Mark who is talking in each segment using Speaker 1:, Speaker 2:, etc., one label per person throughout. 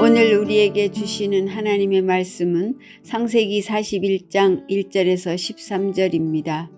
Speaker 1: 오늘 우리에게 주시는 하나님의 말씀은 창세기 41장 1절에서 13절입니다.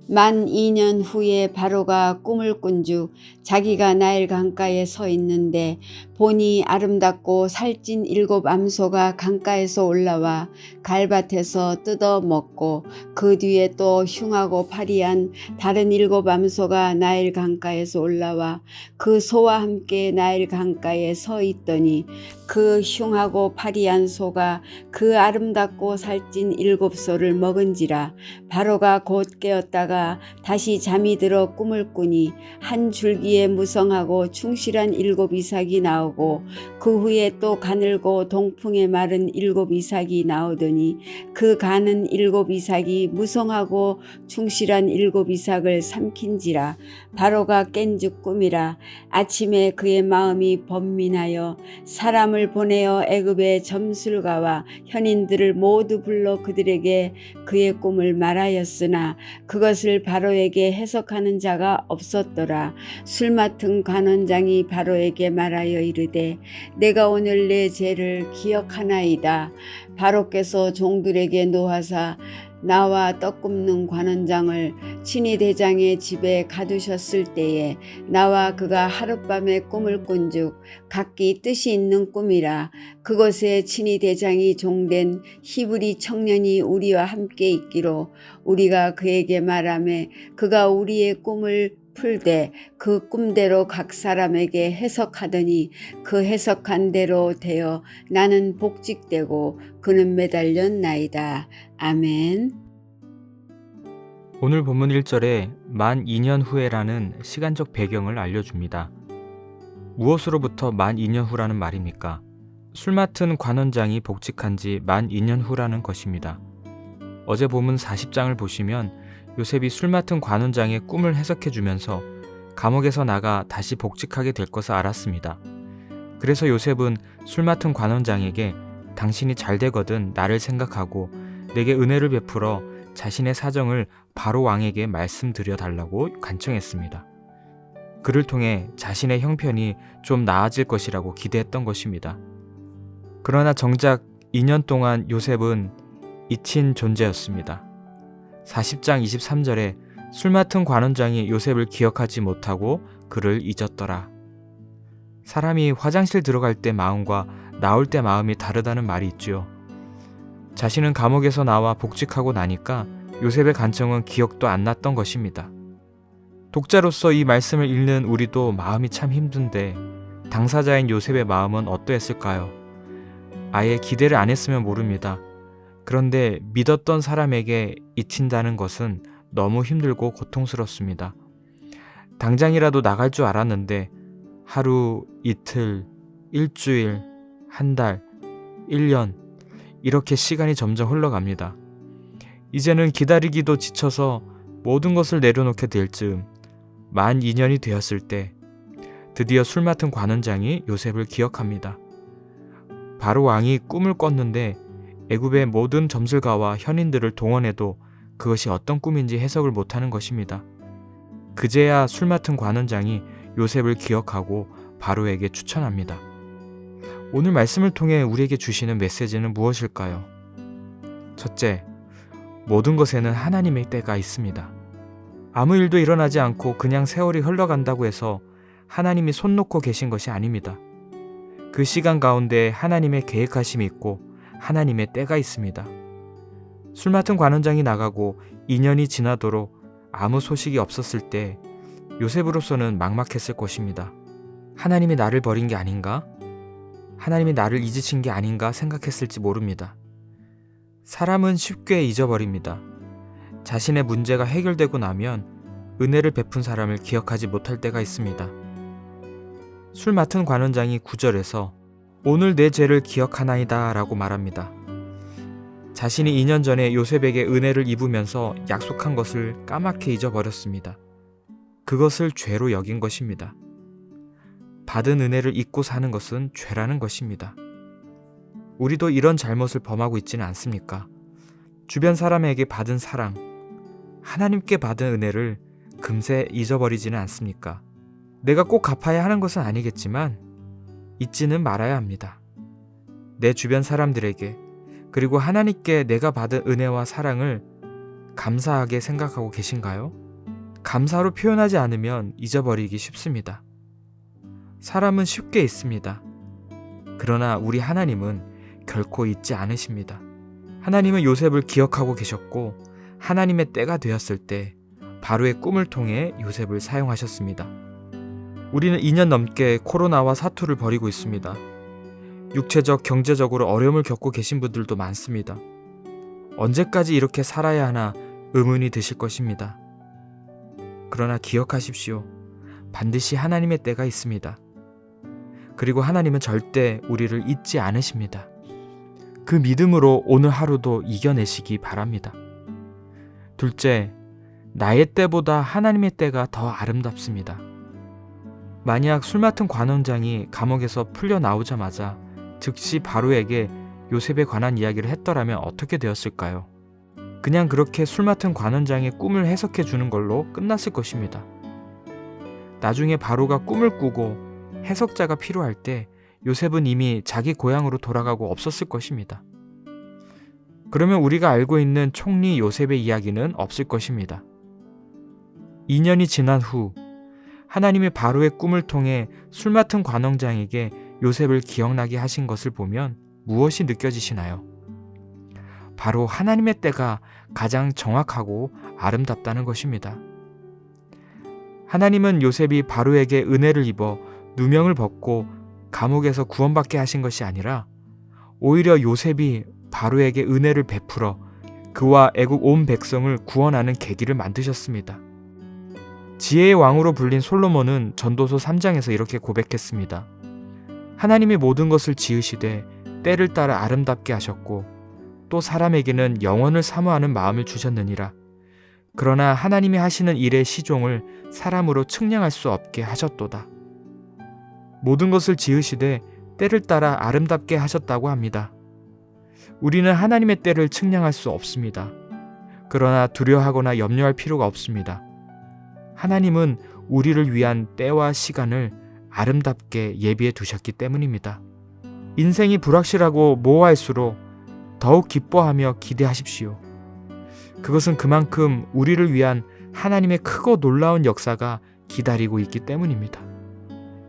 Speaker 1: 만 2년 후에 바로가 꿈을 꾼즉 자기가 나일 강가에 서 있는데 보니 아름답고 살찐 7 암소가 강가에서 올라와 갈밭에서 뜯어 먹고 그 뒤에 또 흉하고 파리한 다른 7 암소가 나일 강가에서 올라와 그 소와 함께 나일 강가에 서 있더니 그 흉하고 파리한 소가 그 아름답고 살찐 7 소를 먹은지라. 바로가 곧 깨었다가 다시 잠이 들어 꿈을 꾸니 한 줄기에 무성하고 충실한 7 이삭이 나오고 그 후에 또 가늘고 동풍에 마른 7 이삭이 나오더니 그 가는 7 이삭이 무성하고 충실한 7 이삭을 삼킨지라. 바로가 깬즉 꿈이라. 아침에 그의 마음이 번민하여 사람을 보내어 애굽의 점술가와 현인들을 모두 불러 그들에게 그의 꿈을 말하였으나 그것을 바로에게 해석하는 자가 없었더라. 술 맡은 관원장이 바로에게 말하여 이르되 내가 오늘 내 죄를 기억하나이다. 바로께서 종들에게 노하사 나와 떡 굽는 관원장을 친위 대장의 집에 가두셨을 때에 나와 그가 하룻밤에 꿈을 꾼즉 각기 뜻이 있는 꿈이라. 그곳에 친위 대장이 종된 히브리 청년이 우리와 함께 있기로 우리가 그에게 말하매 그가 우리의 꿈을 풀되 그 꿈대로 각 사람에게 해석하더니 그 해석한 대로 되어 나는 복직되고 그는 매달렸나이다. 아멘.
Speaker 2: 오늘 본문 1절에 만 2년 후에라는 시간적 배경을 알려줍니다. 무엇으로부터 만 2년 후라는 말입니까? 술 맡은 관원장이 복직한 지 만 2년 후라는 것입니다. 어제 본문 40장을 보시면 요셉이 술 맡은 관원장의 꿈을 해석해 주면서 감옥에서 나가 다시 복직하게 될 것을 알았습니다. 그래서 요셉은 술 맡은 관원장에게 당신이 잘 되거든 나를 생각하고 내게 은혜를 베풀어 자신의 사정을 바로 왕에게 말씀드려 달라고 간청했습니다. 그를 통해 자신의 형편이 좀 나아질 것이라고 기대했던 것입니다. 그러나 정작 2년 동안 요셉은 잊힌 존재였습니다. 40장 23절에 술 맡은 관원장이 요셉을 기억하지 못하고 그를 잊었더라. 사람이 화장실 들어갈 때 마음과 나올 때 마음이 다르다는 말이 있지요. 자신은 감옥에서 나와 복직하고 나니까 요셉의 간청은 기억도 안 났던 것입니다. 독자로서 이 말씀을 읽는 우리도 마음이 참 힘든데 당사자인 요셉의 마음은 어떠했을까요? 아예 기대를 안 했으면 모릅니다. 그런데 믿었던 사람에게 잊힌다는 것은 너무 힘들고 고통스럽습니다. 당장이라도 나갈 줄 알았는데 하루, 이틀, 일주일, 한 달, 1년 이렇게 시간이 점점 흘러갑니다. 이제는 기다리기도 지쳐서 모든 것을 내려놓게 될 즈음 만 2년이 되었을 때 드디어 술 맡은 관원장이 요셉을 기억합니다. 바로 왕이 꿈을 꿨는데 애굽의 모든 점술가와 현인들을 동원해도 그것이 어떤 꿈인지 해석을 못하는 것입니다. 그제야 술 맡은 관원장이 요셉을 기억하고 바로에게 추천합니다. 오늘 말씀을 통해 우리에게 주시는 메시지는 무엇일까요? 첫째, 모든 것에는 하나님의 때가 있습니다. 아무 일도 일어나지 않고 그냥 세월이 흘러간다고 해서 하나님이 손 놓고 계신 것이 아닙니다. 그 시간 가운데 하나님의 계획하심이 있고 하나님의 때가 있습니다. 술 맡은 관원장이 나가고 2년이 지나도록 아무 소식이 없었을 때 요셉으로서는 막막했을 것입니다. 하나님이 나를 버린 게 아닌가? 하나님이 나를 잊으신 게 아닌가 생각했을지 모릅니다. 사람은 쉽게 잊어버립니다. 자신의 문제가 해결되고 나면 은혜를 베푼 사람을 기억하지 못할 때가 있습니다. 술 맡은 관원장이 9절에서 오늘 내 죄를 기억하나이다 라고 말합니다. 자신이 2년 전에 요셉에게 은혜를 입으면서 약속한 것을 까맣게 잊어버렸습니다. 그것을 죄로 여긴 것입니다. 받은 은혜를 잊고 사는 것은 죄라는 것입니다. 우리도 이런 잘못을 범하고 있지는 않습니까? 주변 사람에게 받은 사랑, 하나님께 받은 은혜를 금세 잊어버리지는 않습니까? 내가 꼭 갚아야 하는 것은 아니겠지만 잊지는 말아야 합니다. 내 주변 사람들에게, 그리고 하나님께 내가 받은 은혜와 사랑을 감사하게 생각하고 계신가요? 감사로 표현하지 않으면 잊어버리기 쉽습니다. 사람은 쉽게 잊습니다. 그러나 우리 하나님은 결코 잊지 않으십니다. 하나님은 요셉을 기억하고 계셨고, 하나님의 때가 되었을 때 바로의 꿈을 통해 요셉을 사용하셨습니다. 우리는 2년 넘게 코로나와 사투를 벌이고 있습니다. 육체적, 경제적으로 어려움을 겪고 계신 분들도 많습니다. 언제까지 이렇게 살아야 하나 의문이 드실 것입니다. 그러나 기억하십시오. 반드시 하나님의 때가 있습니다. 그리고 하나님은 절대 우리를 잊지 않으십니다. 그 믿음으로 오늘 하루도 이겨내시기 바랍니다. 둘째, 나의 때보다 하나님의 때가 더 아름답습니다. 만약 술 맡은 관원장이 감옥에서 풀려 나오자마자 즉시 바로에게 요셉에 관한 이야기를 했더라면 어떻게 되었을까요? 그냥 그렇게 술 맡은 관원장의 꿈을 해석해 주는 걸로 끝났을 것입니다. 나중에 바로가 꿈을 꾸고 해석자가 필요할 때 요셉은 이미 자기 고향으로 돌아가고 없었을 것입니다. 그러면 우리가 알고 있는 총리 요셉의 이야기는 없을 것입니다. 2년이 지난 후 하나님이 바로의 꿈을 통해 술 맡은 관원장에게 요셉을 기억나게 하신 것을 보면 무엇이 느껴지시나요? 바로 하나님의 때가 가장 정확하고 아름답다는 것입니다. 하나님은 요셉이 바로에게 은혜를 입어 누명을 벗고 감옥에서 구원받게 하신 것이 아니라 오히려 요셉이 바로에게 은혜를 베풀어 그와 애국 온 백성을 구원하는 계기를 만드셨습니다. 지혜의 왕으로 불린 솔로몬은 전도서 3장에서 이렇게 고백했습니다. 하나님이 모든 것을 지으시되 때를 따라 아름답게 하셨고 또 사람에게는 영원을 사모하는 마음을 주셨느니라. 그러나 하나님이 하시는 일의 시종을 사람으로 측량할 수 없게 하셨도다. 모든 것을 지으시되 때를 따라 아름답게 하셨다고 합니다. 우리는 하나님의 때를 측량할 수 없습니다. 그러나 두려워하거나 염려할 필요가 없습니다. 하나님은 우리를 위한 때와 시간을 아름답게 예비해 두셨기 때문입니다. 인생이 불확실하고 모호할수록 더욱 기뻐하며 기대하십시오. 그것은 그만큼 우리를 위한 하나님의 크고 놀라운 역사가 기다리고 있기 때문입니다.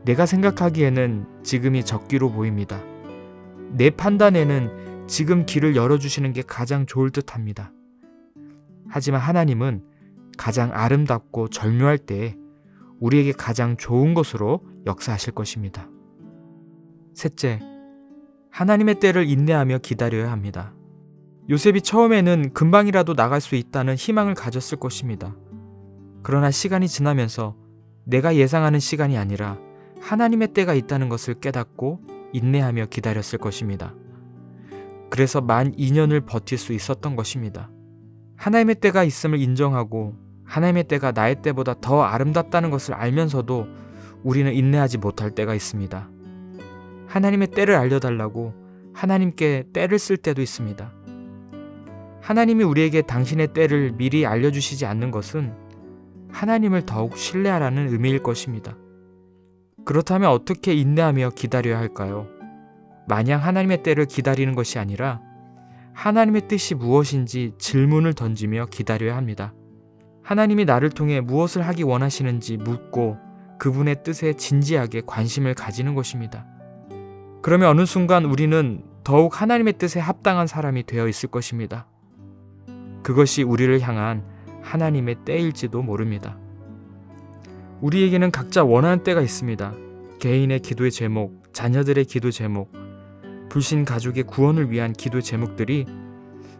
Speaker 2: 내가 생각하기에는 지금이 적기로 보입니다. 내 판단에는 지금 길을 열어주시는 게 가장 좋을 듯 합니다. 하지만 하나님은 가장 아름답고 절묘할 때에 우리에게 가장 좋은 것으로 역사하실 것입니다. 셋째, 하나님의 때를 인내하며 기다려야 합니다. 요셉이 처음에는 금방이라도 나갈 수 있다는 희망을 가졌을 것입니다. 그러나 시간이 지나면서 내가 예상하는 시간이 아니라 하나님의 때가 있다는 것을 깨닫고 인내하며 기다렸을 것입니다. 그래서 만 2년을 버틸 수 있었던 것입니다. 하나님의 때가 있음을 인정하고 하나님의 때가 나의 때보다 더 아름답다는 것을 알면서도 우리는 인내하지 못할 때가 있습니다. 하나님의 때를 알려달라고 하나님께 때를 쓸 때도 있습니다. 하나님이 우리에게 당신의 때를 미리 알려주시지 않는 것은 하나님을 더욱 신뢰하라는 의미일 것입니다. 그렇다면 어떻게 인내하며 기다려야 할까요? 마냥 하나님의 때를 기다리는 것이 아니라 하나님의 뜻이 무엇인지 질문을 던지며 기다려야 합니다. 하나님이 나를 통해 무엇을 하기 원하시는지 묻고 그분의 뜻에 진지하게 관심을 가지는 것입니다. 그러면 어느 순간 우리는 더욱 하나님의 뜻에 합당한 사람이 되어 있을 것입니다. 그것이 우리를 향한 하나님의 때일지도 모릅니다. 우리에게는 각자 원하는 때가 있습니다. 개인의 기도의 제목, 자녀들의 기도 제목, 불신 가족의 구원을 위한 기도 제목들이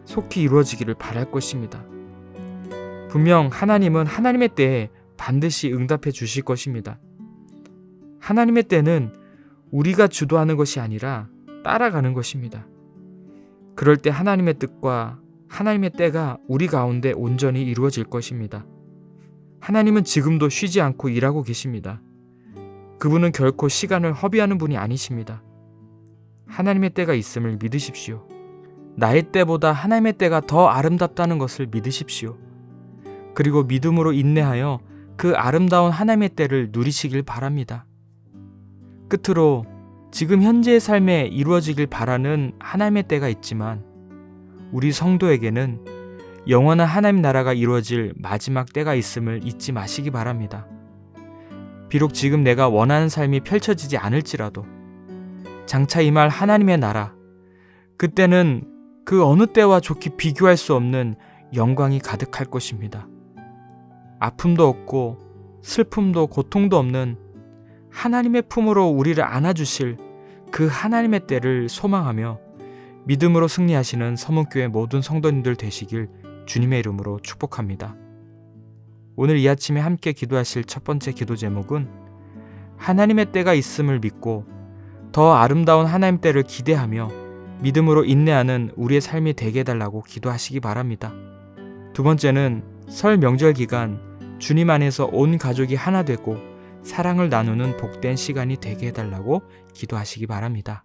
Speaker 2: 속히 이루어지기를 바랄 것입니다. 분명 하나님은 하나님의 때에 반드시 응답해 주실 것입니다. 하나님의 때는 우리가 주도하는 것이 아니라 따라가는 것입니다. 그럴 때 하나님의 뜻과 하나님의 때가 우리 가운데 온전히 이루어질 것입니다. 하나님은 지금도 쉬지 않고 일하고 계십니다. 그분은 결코 시간을 허비하는 분이 아니십니다. 하나님의 때가 있음을 믿으십시오. 나의 때보다 하나님의 때가 더 아름답다는 것을 믿으십시오. 그리고 믿음으로 인내하여 그 아름다운 하나님의 때를 누리시길 바랍니다. 끝으로 지금 현재의 삶에 이루어지길 바라는 하나님의 때가 있지만 우리 성도에게는 영원한 하나님 나라가 이루어질 마지막 때가 있음을 잊지 마시기 바랍니다. 비록 지금 내가 원하는 삶이 펼쳐지지 않을지라도 장차 임할 하나님의 나라, 그때는 그 어느 때와 좋게 비교할 수 없는 영광이 가득할 것입니다. 아픔도 없고 슬픔도 고통도 없는 하나님의 품으로 우리를 안아주실 그 하나님의 때를 소망하며 믿음으로 승리하시는 서문교회 모든 성도님들 되시길 주님의 이름으로 축복합니다. 오늘 이 아침에 함께 기도하실 첫 번째 기도 제목은 하나님의 때가 있음을 믿고 더 아름다운 하나님 때를 기대하며 믿음으로 인내하는 우리의 삶이 되게 해달라고 기도하시기 바랍니다. 두 번째는 설 명절 기간 주님 안에서 온 가족이 하나 되고 사랑을 나누는 복된 시간이 되게 해달라고 기도하시기 바랍니다.